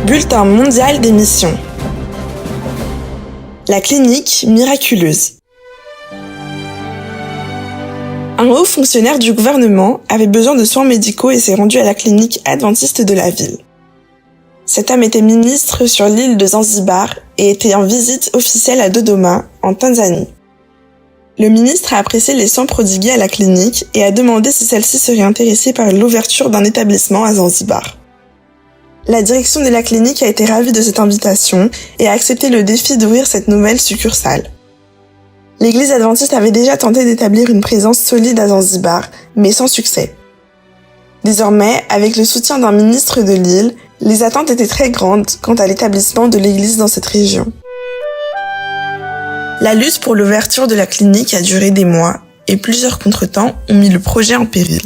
Bulletin mondial des missions. La clinique miraculeuse. Un haut fonctionnaire du gouvernement avait besoin de soins médicaux et s'est rendu à la clinique adventiste de la ville. Cet homme était ministre sur l'île de Zanzibar et était en visite officielle à Dodoma, en Tanzanie. Le ministre a apprécié les soins prodigués à la clinique et a demandé si celle-ci serait intéressée par l'ouverture d'un établissement à Zanzibar. La direction de la clinique a été ravie de cette invitation et a accepté le défi d'ouvrir cette nouvelle succursale. L'église adventiste avait déjà tenté d'établir une présence solide à Zanzibar, mais sans succès. Désormais, avec le soutien d'un ministre de l'île, les attentes étaient très grandes quant à l'établissement de l'église dans cette région. La lutte pour l'ouverture de la clinique a duré des mois et plusieurs contretemps ont mis le projet en péril.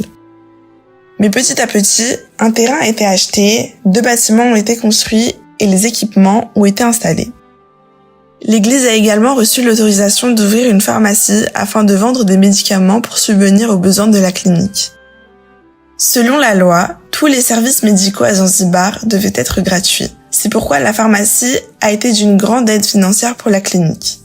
Mais petit à petit, un terrain a été acheté, 2 bâtiments ont été construits et les équipements ont été installés. L'église a également reçu l'autorisation d'ouvrir une pharmacie afin de vendre des médicaments pour subvenir aux besoins de la clinique. Selon la loi, tous les services médicaux à Zanzibar devaient être gratuits. C'est pourquoi la pharmacie a été d'une grande aide financière pour la clinique.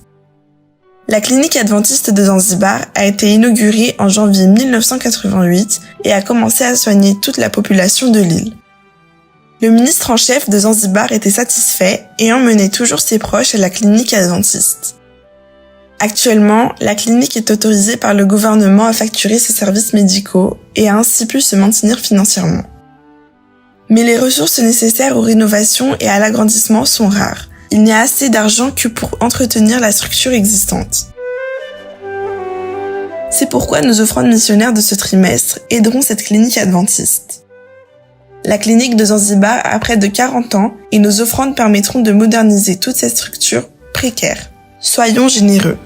La clinique adventiste de Zanzibar a été inaugurée en janvier 1988 et a commencé à soigner toute la population de l'île. Le ministre en chef de Zanzibar était satisfait et emmenait toujours ses proches à la clinique adventiste. Actuellement, la clinique est autorisée par le gouvernement à facturer ses services médicaux et a ainsi pu se maintenir financièrement. Mais les ressources nécessaires aux rénovations et à l'agrandissement sont rares. Il n'y a assez d'argent que pour entretenir la structure existante. C'est pourquoi nos offrandes missionnaires de ce trimestre aideront cette clinique adventiste. La clinique de Zanzibar a près de 40 ans et nos offrandes permettront de moderniser toute cette structure précaire. Soyons généreux.